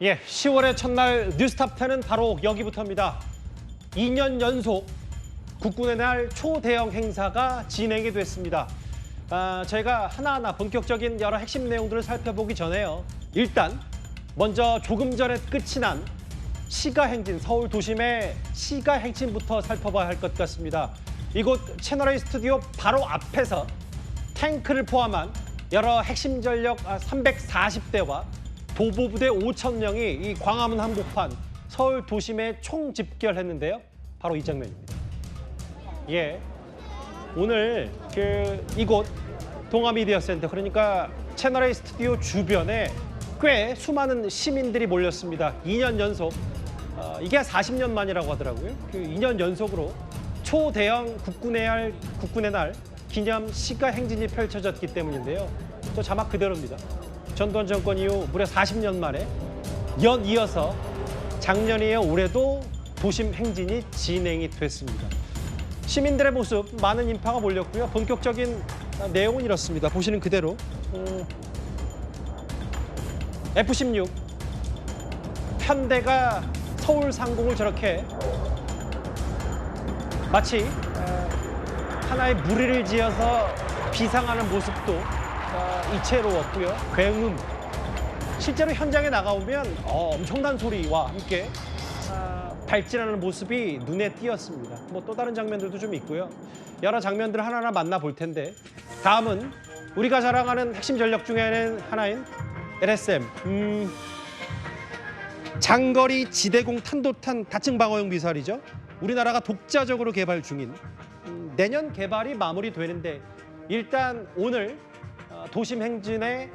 예, 10월의 첫날 뉴스탑10은 바로 여기부터입니다. 2년 연속 국군의 날 초대형 행사가 진행이 됐습니다. 저희가 하나하나 본격적인 여러 핵심 내용들을 살펴보기 전에요. 일단 먼저 조금 전에 끝이 난 시가행진, 서울 도심의 시가행진부터 살펴봐야 할 것 같습니다. 이곳 채널A 스튜디오 바로 앞에서 탱크를 포함한 여러 핵심 전력 340대와 도보부대 5,000명이 이 광화문 한복판 서울 도심에 총집결했는데요. 바로 이 장면입니다. 예, 오늘 이곳 동아미디어센터, 그러니까 채널A 스튜디오 주변에 꽤 수많은 시민들이 몰렸습니다. 2년 연속, 이게 40년 만이라고 하더라고요. 2년 연속으로 초대형 국군의 날 기념 시가 행진이 펼쳐졌기 때문인데요. 저 자막 그대로입니다. 전두환 정권 이후 무려 40년 만에 연이어서 작년에 이어 올해도 도심 행진이 진행이 됐습니다. 시민들의 모습, 많은 인파가 몰렸고요. 본격적인 내용은 이렇습니다. 보시는 그대로 F-16 편대가 서울 상공을 저렇게 마치 하나의 무리를 지어서 비상하는 모습도 이채로웠고요. 굉음, 실제로 현장에 나가보면 엄청난 소리와 함께 발진하는 모습이 눈에 띄었습니다. 또 다른 장면들도 좀 있고요. 여러 장면들을 하나하나 만나볼 텐데, 다음은 우리가 자랑하는 핵심 전력 중에는 하나인 LSM, 장거리 지대공 탄도탄 다층 방어용 미사일이죠. 우리나라가 독자적으로 개발 중인, 내년 개발이 마무리되는데 일단 오늘 도심 행진의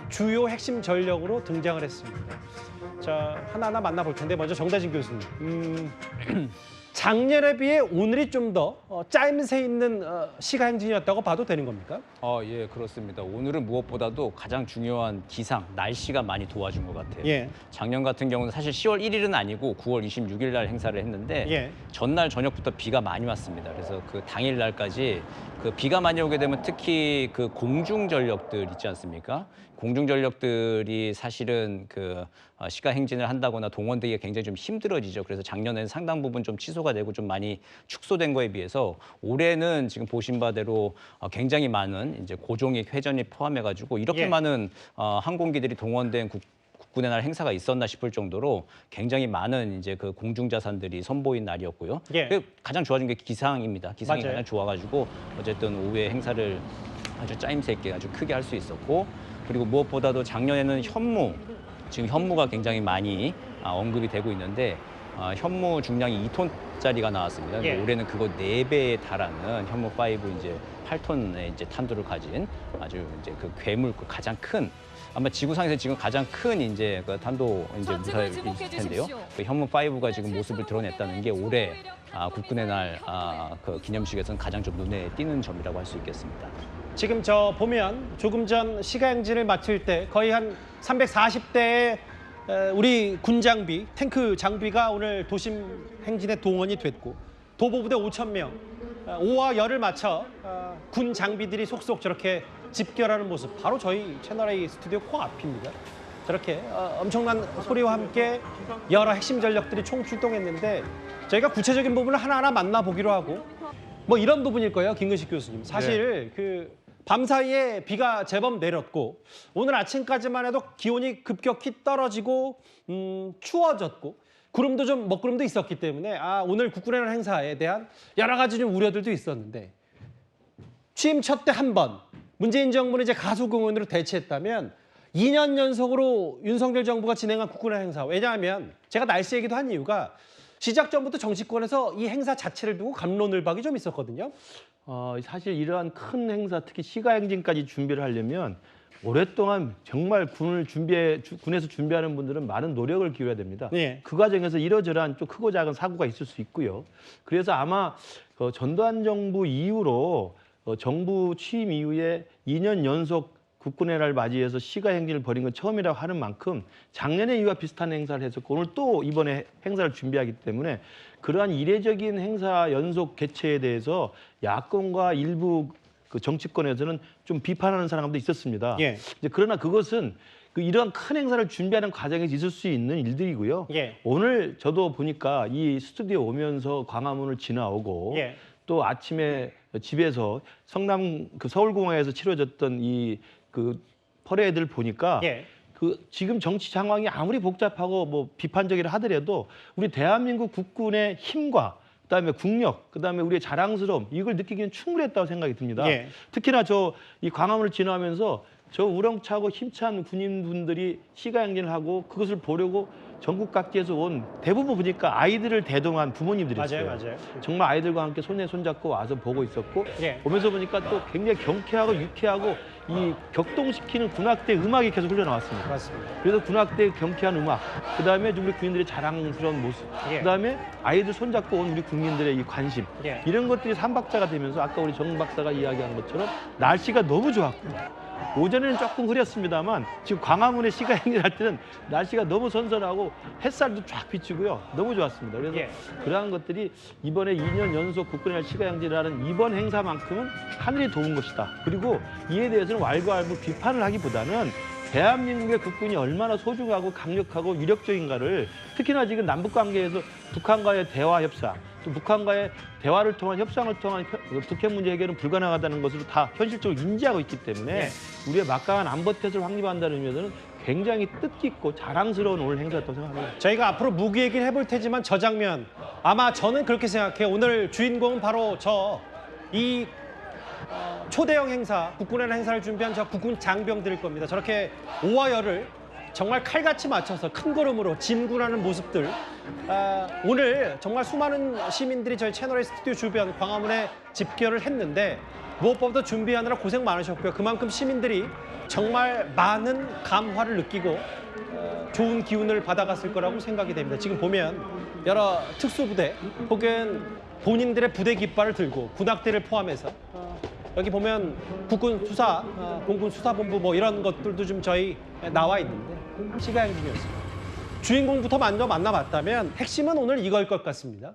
주요 핵심 전력으로 등장을 했습니다. 자, 하나하나 만나볼 텐데 먼저 정다진 교수님. 작년에 비해 오늘이 좀 더 짜임새 있는 시가 행진이었다고 봐도 되는 겁니까? 예, 그렇습니다. 오늘은 무엇보다도 가장 중요한 기상, 날씨가 많이 도와준 것 같아요. 예. 작년 같은 경우는 사실 10월 1일은 아니고 9월 26일 날 행사를 했는데 예. 전날 저녁부터 비가 많이 왔습니다. 그래서 그 당일 날까지 그 비가 많이 오게 되면 특히 그 공중 전력들 있지 않습니까? 공중 전력들이 사실은 그 시가 행진을 한다거나 동원되기가 굉장히 좀 힘들어지죠. 그래서 작년에는 상당 부분 좀 취소가 되고 좀 많이 축소된 거에 비해서 올해는 지금 보신 바대로 굉장히 많은 이제 고종익 회전이 포함해가지고 이렇게 예. 많은 항공기들이 동원된 국군의 날 행사가 있었나 싶을 정도로 굉장히 많은 이제 그 공중 자산들이 선보인 날이었고요. 예. 가장 좋아진 게 기상입니다. 기상이 맞아요. 가장 좋아가지고 어쨌든 오후에 행사를 아주 짜임새 있게 아주 크게 할 수 있었고, 그리고 무엇보다도 작년에는 지금 현무가 굉장히 많이 언급이 되고 있는데 현무 중량이 2톤짜리가 나왔습니다. 예. 올해는 그거 4배에 달하는 현무5 이제 8톤의 이제 탄두를 가진 아주 이제 그 괴물 그 가장 큰, 아마 지구상에서 지금 가장 큰 이제 그 탄도 이제 무사일 있을 텐데요. 그 현무5가 지금 모습을 드러냈다는 게 올해 국군의 날 그 기념식에서는 가장 좀 눈에 띄는 점이라고 할 수 있겠습니다. 지금 저 보면 조금 전 시가 행진을 마칠 때 거의 한 340대의 우리 군 장비, 탱크 장비가 오늘 도심 행진에 동원이 됐고, 도보부대 5,000명, 오와 열을 맞춰 군 장비들이 속속 저렇게 집결하는 모습, 바로 저희 채널A 스튜디오 코앞입니다. 저렇게 엄청난 소리와 함께 여러 핵심 전력들이 총출동했는데, 저희가 구체적인 부분을 하나하나 만나보기로 하고, 뭐 이런 부분일 거예요, 김근식 교수님. 사실 밤사이에 비가 제법 내렸고, 오늘 아침까지만 해도 기온이 급격히 떨어지고 추워졌고, 구름도 좀 먹구름도 있었기 때문에 오늘 국군의 날 행사에 대한 여러 가지 좀 우려들도 있었는데, 취임 첫 때 한 번 문재인 정부는 이제 가수공연으로 대체했다면 2년 연속으로 윤석열 정부가 진행한 국군의 날 행사, 왜냐하면 제가 날씨 얘기도 한 이유가 시작 전부터 정치권에서 이 행사 자체를 두고 갑론을박이 좀 있었거든요. 사실 이러한 큰 행사, 특히 시가행진까지 준비를 하려면 오랫동안 정말 군에서 준비하는 분들은 많은 노력을 기울여야 됩니다. 예. 그 과정에서 이러저러한 좀 크고 작은 사고가 있을 수 있고요. 그래서 아마 전두환 정부 이후로 정부 취임 이후에 2년 연속 국군의 날 맞이해서 시가행진을 벌인 건 처음이라고 하는 만큼 작년에 이와 비슷한 행사를 했었고, 오늘 또 이번에 행사를 준비하기 때문에 그러한 이례적인 행사 연속 개최에 대해서 야권과 일부 그 정치권에서는 좀 비판하는 사람도 있었습니다. 예. 그러나 그것은 이러한 큰 행사를 준비하는 과정에서 있을 수 있는 일들이고요. 예. 오늘 저도 보니까 이 스튜디오 오면서 광화문을 지나오고 예. 또 아침에 집에서 성남 그 서울공항에서 치러졌던 이 그 퍼레이드를 보니까 예. 그 지금 정치 상황이 아무리 복잡하고 뭐 비판적이라 하더라도 우리 대한민국 국군의 힘과 그다음에 국력, 그다음에 우리의 자랑스러움 이걸 느끼기는 충분했다고 생각이 듭니다. 예. 특히나 저 이 광화문을 지나면서 저 우렁차고 힘찬 군인분들이 시가행진을 하고 그것을 보려고 전국 각지에서 온 대부분 보니까 아이들을 대동한 부모님들이었어요. 맞아요. 정말 아이들과 함께 손에 손잡고 와서 보고 있었고 예. 오면서 보니까 또 굉장히 경쾌하고 유쾌하고 이 격동시키는 군악대 음악이 계속 흘러나왔습니다. 맞습니다. 그래서 군악대의 경쾌한 음악, 그다음에 우리 국민들의 자랑스러운 모습, 예. 그다음에 아이들 손잡고 온 우리 국민들의 이 관심 예. 이런 것들이 삼박자가 되면서 아까 우리 정 박사가 이야기한 것처럼 날씨가 너무 좋았고 오전에는 조금 흐렸습니다만 지금 광화문에 시가행진할 때는 날씨가 너무 선선하고 햇살도 쫙 비추고요. 너무 좋았습니다. 그래서 예. 그러한 것들이 이번에 2년 연속 국군의 날 시가행진을 하는 이번 행사만큼은 하늘이 도운 것이다. 그리고 이에 대해서는 왈가왈부 비판을 하기보다는 대한민국의 국군이 얼마나 소중하고 강력하고 위력적인가를 특히나 지금 남북관계에서 북한과의 대화 협상 또 북한과의 대화를 통한 협상을 통한 북핵 문제 해결은 불가능하다는 것으로 다 현실적으로 인지하고 있기 때문에 네. 우리의 막강한 안보 태세를 확립한다는 의미에서는 굉장히 뜻깊고 자랑스러운 오늘 행사였다고 생각합니다. 저희가 앞으로 무기 얘기를 해볼 테지만 저 장면 아마 저는 그렇게 생각해요. 오늘 주인공은 바로 이 초대형 행사, 국군의 행사를 준비한 저 국군 장병들일 겁니다. 저렇게 오와열을 정말 칼같이 맞춰서 큰 걸음으로 진군하는 모습들. 오늘 정말 수많은 시민들이 저희 채널의 스튜디오 주변 광화문에 집결을 했는데 무엇보다 준비하느라 고생 많으셨고요. 그만큼 시민들이 정말 많은 감화를 느끼고 좋은 기운을 받아갔을 거라고 생각이 됩니다. 지금 보면 여러 특수부대 혹은 본인들의 부대 깃발을 들고 군악대를 포함해서 여기 보면 국군 수사, 공군 수사본부 뭐 이런 것들도 좀 저희 나와 있는데 시가행진이었습니다. 주인공부터 먼저 만나봤다면 핵심은 오늘 이걸 것 같습니다.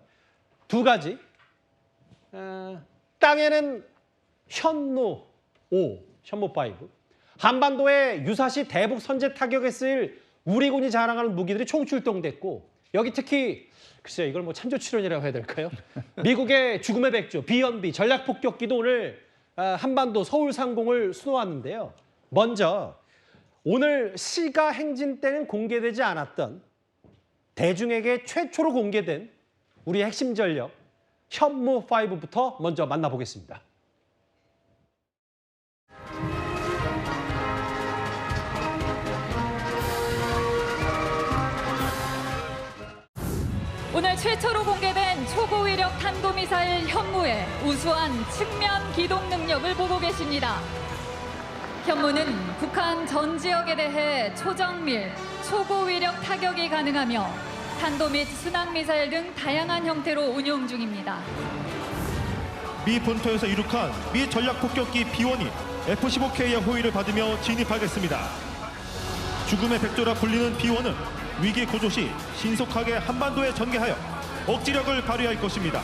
두 가지. 땅에는 현무 5, 현무 5. 한반도에 유사시 대북 선제 타격에 쓰일 우리 군이 자랑하는 무기들이 총출동됐고 여기 특히 글쎄요 이걸 뭐 참조 출연이라고 해야 될까요? 미국의 죽음의 백조 B-1B 전략폭격기도 오늘 한반도 서울 상공을 수놓았는데요. 먼저 오늘 시가 행진 때는 공개되지 않았던 대중에게 최초로 공개된 우리 핵심 전력 현무 5부터 먼저 만나보겠습니다. 오늘 최초로 공개된 초고위력 탄도미사일 현무의 우수한 측면 기동 능력을 보고 계십니다. 현무는 북한 전 지역에 대해 초정밀, 초고위력 타격이 가능하며 탄도 및 순항미사일 등 다양한 형태로 운용 중입니다. 미 본토에서 이륙한 미 전략폭격기 B-1이 F-15K의 호위를 받으며 진입하겠습니다. 죽음의 백조라 불리는 B-1은 위기 고조 시 신속하게 한반도에 전개하여 억지력을 발휘할 것입니다.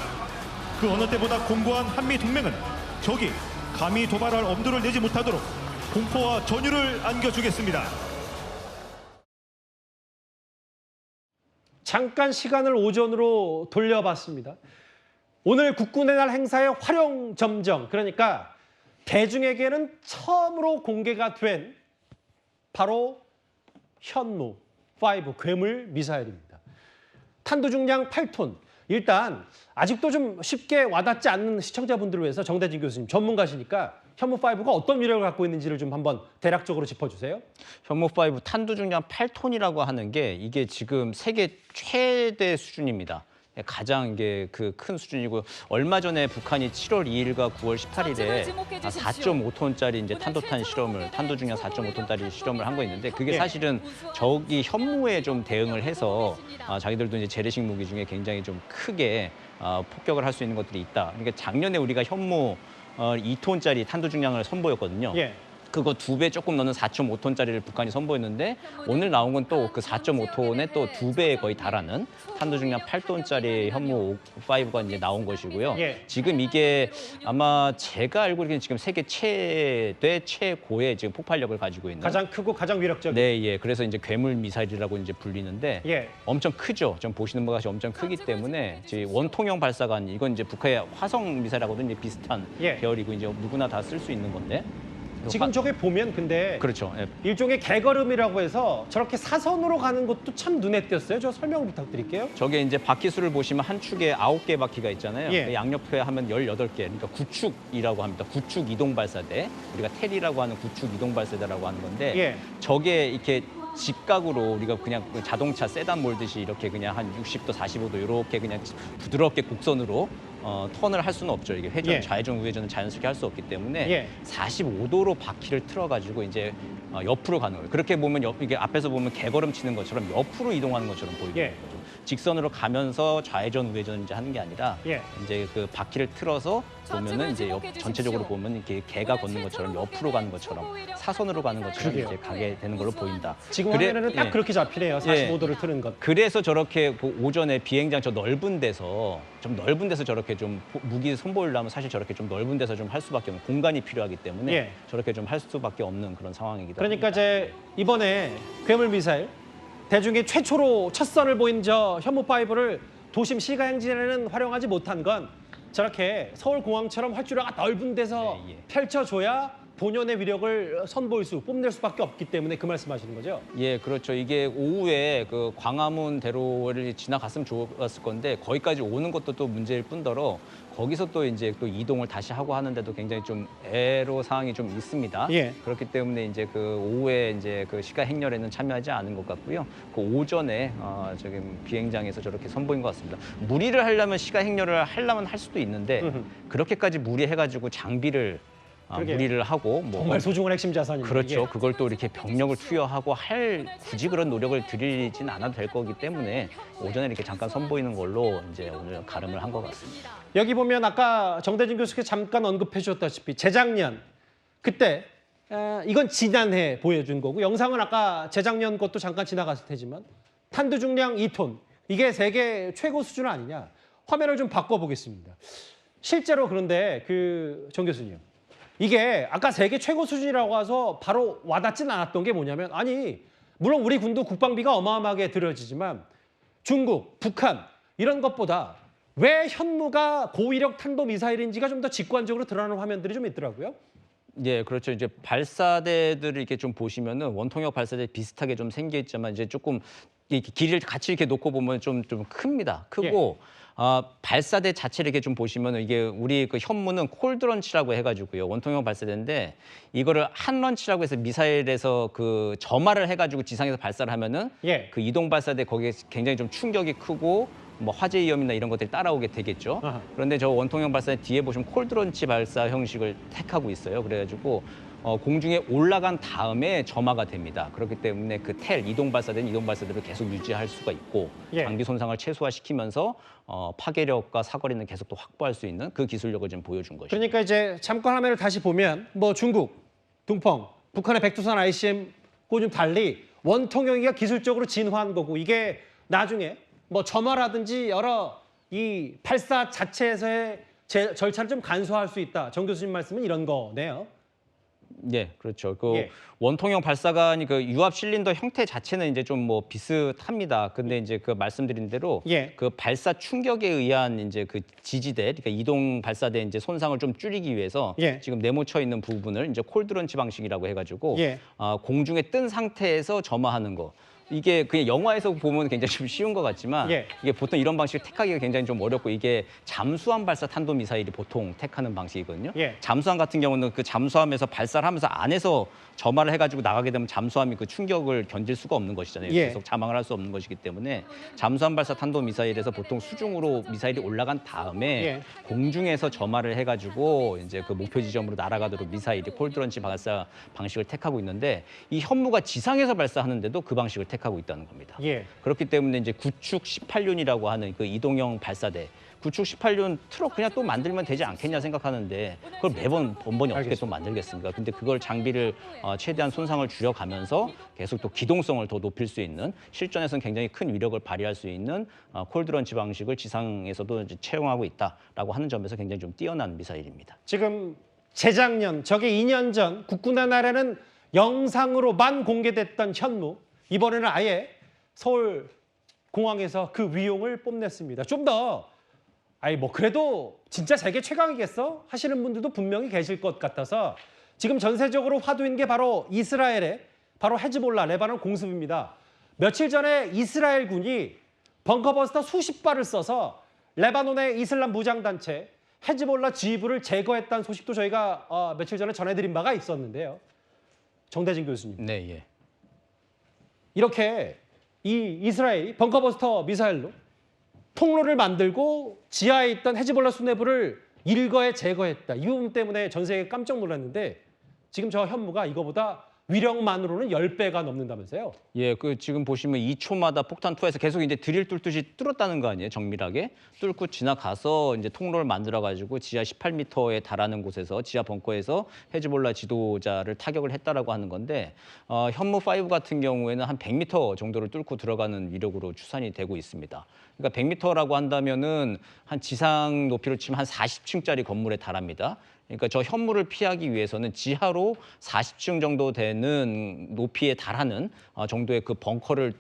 그 어느 때보다 공고한 한미 동맹은 적이 감히 도발할 엄두를 내지 못하도록 공포와 전율을 안겨주겠습니다. 잠깐 시간을 오전으로 돌려봤습니다. 오늘 국군의 날 행사의 활용점정, 그러니까 대중에게는 처음으로 공개가 된 바로 현무 5 괴물 미사일입니다. 탄도 중량 8톤. 일단 아직도 좀 쉽게 와닿지 않는 시청자분들을 위해서 정대진 교수님 전문가시니까 현무 5가 어떤 위력을 갖고 있는지를 좀 한번 대략적으로 짚어주세요. 현무 5 탄두 중량 8톤이라고 하는 게 이게 지금 세계 최대 수준입니다. 가장 이게 그 큰 수준이고 얼마 전에 북한이 7월 2일과 9월 18일에 4.5톤짜리 이제 탄도탄 실험을 탄도 중량 4.5톤짜리 실험을 한 거 있는데 그게 사실은 저기 현무에 좀 대응을 해서 자기들도 이제 재래식 무기 중에 굉장히 좀 크게 폭격을 할 수 있는 것들이 있다. 그러니까 작년에 우리가 현무 2톤짜리 탄도 중량을 선보였거든요. 예. 그거 2배 조금 넘는 4.5톤짜리를 북한이 선보였는데 오늘 나온 건 또 그 4.5톤에 또 2배에 거의 달하는 탄도 중량 8톤짜리 현무 5가 이제 나온 것이고요. 예. 지금 이게 아마 제가 알고 있기는 지금 세계 최고의 지금 폭발력을 가지고 있는 가장 크고 가장 위력적인. 네, 예. 그래서 이제 괴물 미사일이라고 이제 불리는데 예. 엄청 크죠. 좀 보시는 바가 엄청 크기 때문에 지금 원통형 발사가 아닌 이건 이제 북한의 화성 미사일하고도 이제 비슷한 예. 계열이고 이제 누구나 다 쓸 수 있는 건데. 지금 저게 보면 근데 그렇죠. 예. 일종의 개걸음이라고 해서 저렇게 사선으로 가는 것도 참 눈에 띄었어요. 저 설명 부탁드릴게요. 저게 이제 바퀴 수를 보시면 한 축에 9개 바퀴가 있잖아요. 예. 그 양옆에 하면 18개. 그러니까 구축이라고 합니다. 구축 이동 발사대. 우리가 테리라고 하는 구축 이동 발사대라고 하는 건데 예. 저게 이렇게 직각으로 우리가 그냥 자동차 세단 몰듯이 이렇게 그냥 한 60도, 45도 이렇게 그냥 부드럽게 곡선으로 턴을 할 수는 없죠. 이게 회전, 예. 좌회전, 우회전은 자연스럽게 할 수 없기 때문에 예. 45도로 바퀴를 틀어가지고 이제 옆으로 가는 거예요. 그렇게 보면 이게 앞에서 보면 개걸음 치는 것처럼 옆으로 이동하는 것처럼 보이는 예. 거죠. 직선으로 가면서 좌회전, 우회전 이제 하는 게 아니라 예. 이제 그 바퀴를 틀어서 보면은 이제 전체적으로 보면 이렇게 개가 걷는 것처럼 옆으로 가는 것처럼 사선으로 가는 것처럼 그러게요. 이제 가게 되는 걸로 보인다. 지금 그래- 화면에는 딱 예. 그렇게 잡히네요. 45도를 트는 것. 그래서 저렇게 그 오전에 비행장 좀 넓은 데서 저렇게 좀 무기 선보이려면 사실 저렇게 좀 넓은 데서 좀 할 수밖에 없는 공간이 필요하기 때문에 예. 저렇게 좀 할 수밖에 없는 그런 상황이기도 그러니까 합니다. 이제 이번에 괴물 미사일 대중이 최초로 첫 선을 보인 저 현무5를 도심 시가 행진에는 활용하지 못한 건 저렇게 서울공항처럼 활주로가 넓은 데서 예, 예. 펼쳐줘야 본연의 위력을 선보일 뽐낼 수밖에 없기 때문에 그 말씀하시는 거죠? 예, 그렇죠. 이게 오후에 그 광화문 대로를 지나갔으면 좋았을 건데 거기까지 오는 것도 또 문제일 뿐더러 거기서 또 이제 또 이동을 다시 하고 하는데도 굉장히 좀 애로 사항이 좀 있습니다. 예. 그렇기 때문에 이제 그 오후에 이제 그 시가 행렬에는 참여하지 않은 것 같고요. 그 오전에 저기 비행장에서 저렇게 선보인 것 같습니다. 무리를 하려면 시가 행렬을 하려면 할 수도 있는데 그렇게까지 무리해가지고 장비를 그러게요. 무리를 하고 뭐 정말 소중한 핵심 자산입니다. 그렇죠. 이게. 그걸 또 이렇게 병력을 투여하고 굳이 그런 노력을 들이진 않아도 될 거기 때문에 오전에 이렇게 잠깐 선보이는 걸로 이제 오늘 가름을 한 것 같습니다. 여기 보면 아까 정대진 교수께서 잠깐 언급해 주셨다시피 재작년 그때 이건 지난해 보여준 거고 영상은 아까 재작년 것도 잠깐 지나갔을 테지만 탄두 중량 2톤 이게 세계 최고 수준 아니냐. 화면을 좀 바꿔보겠습니다. 실제로 그런데 정 교수님 이게 아까 세계 최고 수준이라고 해서 바로 와닿진 않았던 게 뭐냐면 아니 물론 우리 군도 국방비가 어마어마하게 들여지지만 중국, 북한 이런 것보다 왜 현무가 고위력 탄도미사일인지가 좀 더 직관적으로 드러나는 화면들이 좀 있더라고요. 예, 그렇죠. 이제 발사대들을 이렇게 좀 보시면은 원통역 발사대 비슷하게 좀 생겨 있지만 이제 조금 이렇게 길이를 같이 이렇게 놓고 보면 좀 큽니다. 크고 발사대 자체를 이렇게 좀 보시면은 이게 우리 그 현무는 콜드런치라고 해가지고요. 원통형 발사대인데 이거를 한 런치라고 해서 미사일에서 그 점화를 해가지고 지상에서 발사를 하면은 예. 그 이동 발사대 거기에 굉장히 좀 충격이 크고 뭐 화재 위험이나 이런 것들이 따라오게 되겠죠. 아하. 그런데 저 원통형 발사대 뒤에 보시면 콜드런치 발사 형식을 택하고 있어요. 그래가지고 공중에 올라간 다음에 점화가 됩니다. 그렇기 때문에 그 이동 발사대를 계속 유지할 수가 있고 예. 장비 손상을 최소화시키면서 파괴력과 사거리는 계속 또 확보할 수 있는 그 기술력을 지금 보여준 것이죠. 그러니까 이제 잠깐 화면을 다시 보면 뭐 중국, 둥펑, 북한의 백두산 ICM과 좀 달리 원통형이가 기술적으로 진화한 거고 이게 나중에 뭐 점화라든지 여러 이 발사 자체에서의 절차를 좀 간소화할 수 있다. 정 교수님 말씀은 이런 거네요. 예, 그렇죠. 그 예. 원통형 발사관이 그 유압 실린더 형태 자체는 이제 좀 뭐 비슷합니다. 근데 이제 그 말씀드린 대로 예. 그 발사 충격에 의한 이제 그 지지대, 그러니까 이동 발사대 이제 손상을 좀 줄이기 위해서 예. 지금 네모쳐 있는 부분을 이제 콜드런치 방식이라고 해가지고 예. 공중에 뜬 상태에서 점화하는 거. 이게 그냥 영화에서 보면 굉장히 좀 쉬운 것 같지만 예. 이게 보통 이런 방식을 택하기가 굉장히 좀 어렵고 이게 잠수함 발사 탄도미사일이 보통 택하는 방식이거든요. 예. 잠수함 같은 경우는 그 잠수함에서 발사를 하면서 안에서 점화를 해가지고 나가게 되면 잠수함이 그 충격을 견딜 수가 없는 것이잖아요. 예. 계속 자망을 할 수 없는 것이기 때문에 잠수함 발사 탄도미사일에서 보통 수중으로 미사일이 올라간 다음에 예. 공중에서 점화를 해가지고 이제 그 목표 지점으로 날아가도록 미사일이 콜드런치 발사 방식을 택하고 있는데 이 현무가 지상에서 발사하는데도 그 방식을 택하고 있다는 겁니다. 예. 그렇기 때문에 이제 구축 18륜이라고 하는 그 이동형 발사대, 구축 18륜 트럭 그냥 또 만들면 되지 않겠냐 생각하는데 그걸 매번 번번이 어떻게 또 만들겠습니까? 근데 그걸 장비를 최대한 손상을 줄여가면서 계속 또 기동성을 더 높일 수 있는 실전에서는 굉장히 큰 위력을 발휘할 수 있는 콜드런치 방식을 지상에서도 이제 채용하고 있다라고 하는 점에서 굉장히 좀 뛰어난 미사일입니다. 지금 재작년, 저게 2년 전 국군의 날에는 영상으로만 공개됐던 현무, 이번에는 아예 서울 공항에서 그 위용을 뽐냈습니다. 좀 더 그래도 진짜 세계 최강이겠어? 하시는 분들도 분명히 계실 것 같아서 지금 전세적으로 화두인 게 바로 이스라엘의 바로 헤즈볼라 레바논 공습입니다. 며칠 전에 이스라엘군이 벙커버스터 수십 발을 써서 레바논의 이슬람 무장단체 헤즈볼라 지휘부를 제거했다는 소식도 저희가 며칠 전에 전해드린 바가 있었는데요. 정대진 교수님. 네, 예. 이렇게 이 이스라엘이 벙커버스터 미사일로 통로를 만들고 지하에 있던 헤즈볼라 수뇌부를 일거에 제거했다. 이 부분 때문에 전 세계가 깜짝 놀랐는데 지금 저 현무가 이거보다 위력만으로는 10배가 넘는다면서요? 예, 그 지금 보시면 2초마다 폭탄 투하해서 계속 이제 드릴 뚫듯이 뚫었다는 거 아니에요? 정밀하게 뚫고 지나가서 이제 통로를 만들어 가지고 지하 18m에 달하는 곳에서 지하 벙커에서 헤즈볼라 지도자를 타격을 했다라고 하는 건데 현무 5 같은 경우에는 한 100m 정도를 뚫고 들어가는 위력으로 추산이 되고 있습니다. 그러니까 100m라고 한다면은 한 지상 높이로 치면 한 40층짜리 건물에 달합니다. 그러니까 저 현무를 피하기 위해서는 지하로 40층 정도 되는 높이에 달하는 정도의 그 벙커를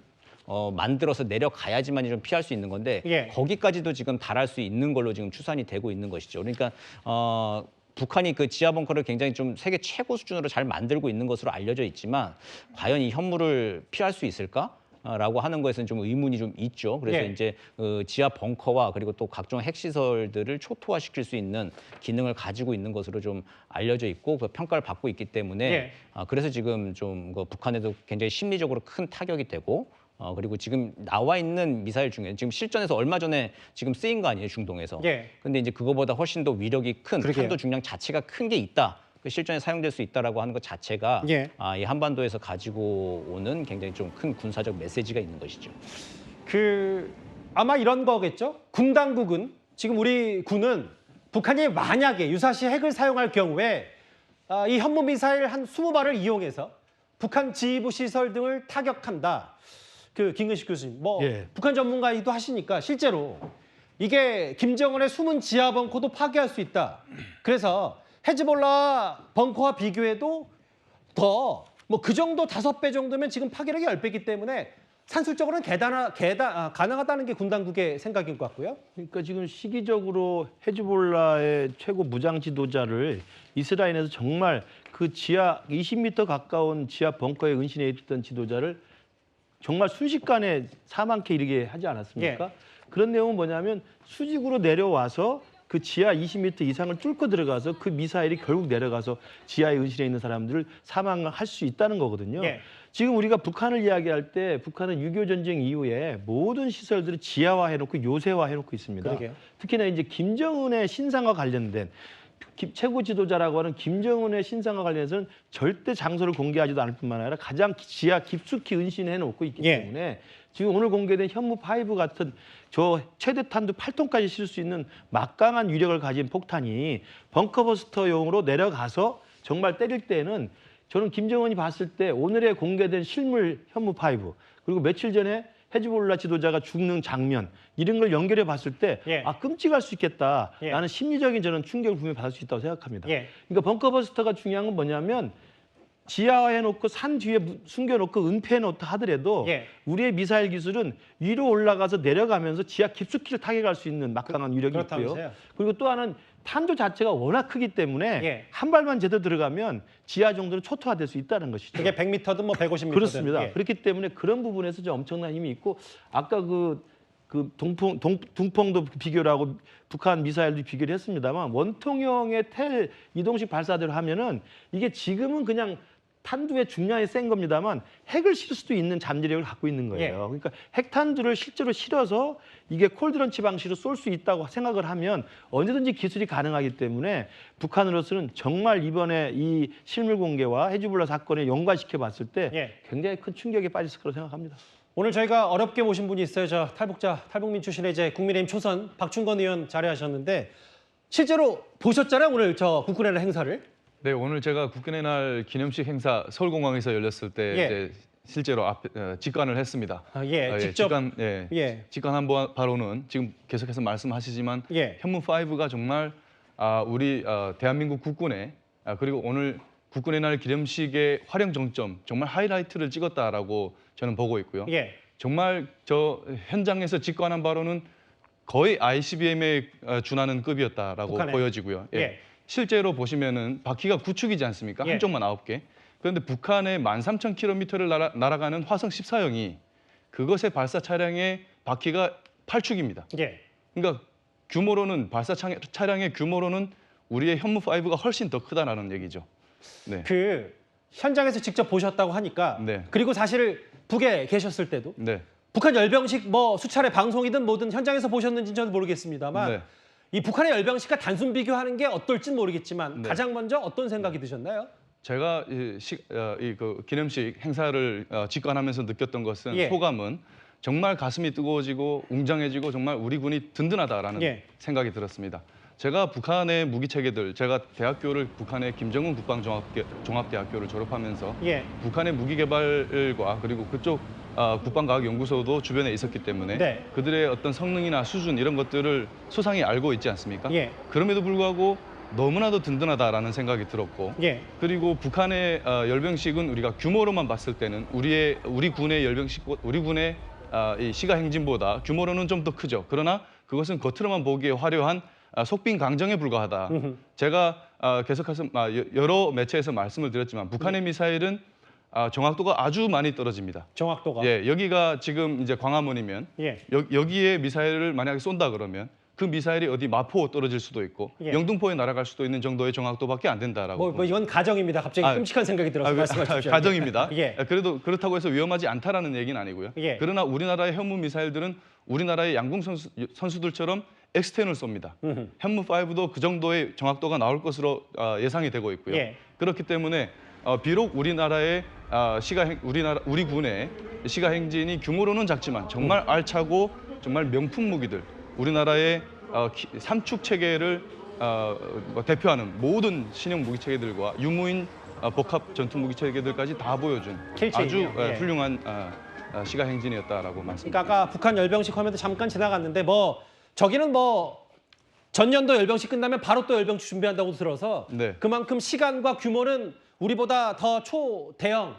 만들어서 내려가야지만 좀 피할 수 있는 건데 예. 거기까지도 지금 달할 수 있는 걸로 지금 추산이 되고 있는 것이죠. 그러니까 북한이 그 지하 벙커를 굉장히 좀 세계 최고 수준으로 잘 만들고 있는 것으로 알려져 있지만 과연 이 현무를 피할 수 있을까? 라고 하는 것에서는 좀 의문이 좀 있죠. 그래서 예. 이제 지하 벙커와 그리고 또 각종 핵시설들을 초토화시킬 수 있는 기능을 가지고 있는 것으로 좀 알려져 있고 그 평가를 받고 있기 때문에 예. 그래서 지금 좀 그 북한에도 굉장히 심리적으로 큰 타격이 되고 그리고 지금 나와 있는 미사일 중에 지금 실전에서 얼마 전에 지금 쓰인 거 아니에요, 중동에서. 예. 근데 이제 그거보다 훨씬 더 위력이 큰 그러게요. 탄도 중량 자체가 큰 게 있다. 그 실전에 사용될 수 있다라고 하는 것 자체가 예. 이 한반도에서 가지고 오는 굉장히 좀 큰 군사적 메시지가 있는 것이죠. 아마 이런 거겠죠? 군 당국은 지금 우리 군은 북한이 만약에 유사시 핵을 사용할 경우에 이 현무 미사일 한 20발을 이용해서 북한 지휘부 시설 등을 타격한다. 김근식 교수님, 예. 북한 전문가이기도 하시니까 실제로 이게 김정은의 숨은 지하 벙커도 파괴할 수 있다. 그래서 헤즈볼라 벙커와 비교해도 더 그 정도 5배 정도면 지금 파괴력이 10배이기 때문에 산술적으로는 가능하다는 게 군 당국의 생각인 것 같고요. 그러니까 지금 시기적으로 헤즈볼라의 최고 무장 지도자를 이스라엘에서 정말 그 지하 20m 가까운 지하 벙커에 은신해 있던 지도자를 정말 순식간에 사망케 이르게 하지 않았습니까? 예. 그런 내용은 뭐냐면 수직으로 내려와서 그 지하 20m 이상을 뚫고 들어가서 그 미사일이 결국 내려가서 지하에 은신해 있는 사람들을 사망할 수 있다는 거거든요. 예. 지금 우리가 북한을 이야기할 때 북한은 6.25 전쟁 이후에 모든 시설들을 지하화해놓고 요새화해놓고 있습니다. 그러게요. 특히나 이제 김정은의 신상과 관련된 최고 지도자라고 하는 김정은의 신상과 관련해서는 절대 장소를 공개하지도 않을 뿐만 아니라 가장 지하 깊숙이 은신해 놓고 있기 예. 때문에 지금 오늘 공개된 현무5 같은 저 최대 탄두 8톤까지 실을 수 있는 막강한 위력을 가진 폭탄이 벙커버스터용으로 내려가서 정말 때릴 때는 저는 김정은이 봤을 때 오늘에 공개된 실물 현무5 그리고 며칠 전에 헤즈볼라 지도자가 죽는 장면 이런 걸 연결해 봤을 때 예. 끔찍할 수 있겠다라는 예. 심리적인 저는 충격을 분명히 받을 수 있다고 생각합니다. 예. 그러니까 벙커버스터가 중요한 건 뭐냐면 지하화해놓고 산 뒤에 숨겨놓고 은폐해놓다 하더라도 예. 우리의 미사일 기술은 위로 올라가서 내려가면서 지하 깊숙이를 타격할 수 있는 막강한 위력이 있고요. 그렇다면서요? 그리고 또 하나는 탄도 자체가 워낙 크기 때문에 예. 한 발만 제대로 들어가면 지하 정도는 초토화될 수 있다는 것이죠. 그게 100m든 150m든. 그렇습니다. 예. 그렇기 때문에 그런 부분에서 좀 엄청난 힘이 있고 아까 그 둥펑도 비교를 하고 북한 미사일도 비교를 했습니다만 원통형의 텔 이동식 발사대를 하면은 이게 지금은 그냥 탄두의 중량이 센 겁니다만 핵을 실을 수도 있는 잠재력을 갖고 있는 거예요. 예. 그러니까 핵탄두를 실제로 실어서 이게 콜드런치 방식으로 쏠 수 있다고 생각을 하면 언제든지 기술이 가능하기 때문에 북한으로서는 정말 이번에 이 실물 공개와 헤즈볼라 사건에 연관시켜 봤을 때 예. 굉장히 큰 충격에 빠졌을 거라고 생각합니다. 오늘 저희가 어렵게 모신 분이 있어요. 저 탈북민 출신의 이제 국민의힘 초선 박충건 의원 자리하셨는데 실제로 보셨잖아요. 오늘 저 국군의 날 행사를. 네, 오늘 제가 국군의 날 기념식 행사 서울공항에서 열렸을 때 예. 이제 실제로 직관을 했습니다. 직접. 직관한 바로는 지금 계속해서 말씀하시지만 예. 현무 5가 정말 우리 대한민국 국군의 그리고 오늘 국군의 날 기념식의 활용 정점 정말 하이라이트를 찍었다라고 저는 보고 있고요. 예. 정말 저 현장에서 직관한 바로는 거의 ICBM에 준하는 급이었다라고 북한에. 보여지고요. 예. 실제로 보시면은 바퀴가 9축이지 않습니까? 예. 한쪽만 9개. 그런데 북한의 13,000km를 날아가는 화성 14형이 그것의 발사 차량의 바퀴가 8축입니다. 예. 그러니까 규모로는 발사 차량의 규모로는 우리의 현무 5가 훨씬 더 크다라는 얘기죠. 네. 그 현장에서 직접 보셨다고 하니까 네. 그리고 사실 북에 계셨을 때도 네. 북한 열병식 뭐 수차례 방송이든 뭐든 현장에서 보셨는지는 저는 모르겠습니다만 네. 이 북한의 열병식과 단순 비교하는 게 어떨진 모르겠지만 네. 가장 먼저 어떤 생각이 드셨나요? 제가 그 기념식 행사를 직관하면서 느꼈던 것은 예. 소감은 정말 가슴이 뜨거워지고 웅장해지고 정말 우리 군이 든든하다라는 예. 생각이 들었습니다. 제가 북한의 무기 체계들, 제가 대학교를 북한의 김정은 국방종합대학교를 졸업하면서 예. 북한의 무기 개발과 그리고 그쪽 국방과학연구소도 주변에 있었기 때문에 네. 그들의 어떤 성능이나 수준 이런 것들을 소상히 알고 있지 않습니까? 예. 그럼에도 불구하고 너무나도 든든하다라는 생각이 들었고 예. 그리고 북한의 열병식은 우리가 규모로만 봤을 때는 우리 군의 열병식, 우리 군의 이 시가 행진보다 규모로는 좀 더 크죠. 그러나 그것은 겉으로만 보기에 화려한 속빈 강정에 불과하다. 제가 계속해서 여러 매체에서 말씀을 드렸지만 북한의 미사일은 정확도가 아주 많이 떨어집니다. 정확도가. 예, 여기가 지금 이제 광화문이면 예. 여기에 미사일을 만약에 쏜다 그러면 그 미사일이 어디 마포 떨어질 수도 있고 예. 영등포에 날아갈 수도 있는 정도의 정확도밖에 안 된다라고. 뭐 이건 가정입니다. 갑자기 끔찍한 생각이 들어서 말씀하십시오. 가정입니다. 예. 그래도 그렇다고 해서 위험하지 않다라는 얘기는 아니고요. 예. 그러나 우리나라의 현무 미사일들은 우리나라의 양궁 선수들처럼 X10을 씁니다. 현무 5도 그 정도의 정확도가 나올 것으로 예상이 되고 있고요. 예. 그렇기 때문에 비록 우리나라의 우리 군의 시가 행진이 규모로는 작지만 정말 알차고 정말 명품 무기들, 우리나라의 삼축 체계를 대표하는 모든 신형 무기 체계들과 유무인 복합 전투 무기 체계들까지 다 보여준 킬체이네요. 아주 예. 훌륭한 시가 행진이었다라고 말씀드립니다. 그러니까 아까 북한 열병식 화면도 잠깐 지나갔는데 뭐 저기는 뭐 전년도 열병식 끝나면 바로 또 열병식 준비한다고 들어서 네. 그만큼 시간과 규모는 우리보다 더 초대형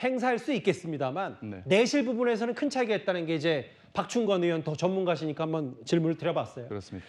행사일 수 있겠습니다만 네. 내실 부분에서는 큰 차이가 있다는 게 이제 박충건 의원 더 전문가시니까 한번 질문을 드려봤어요. 그렇습니다.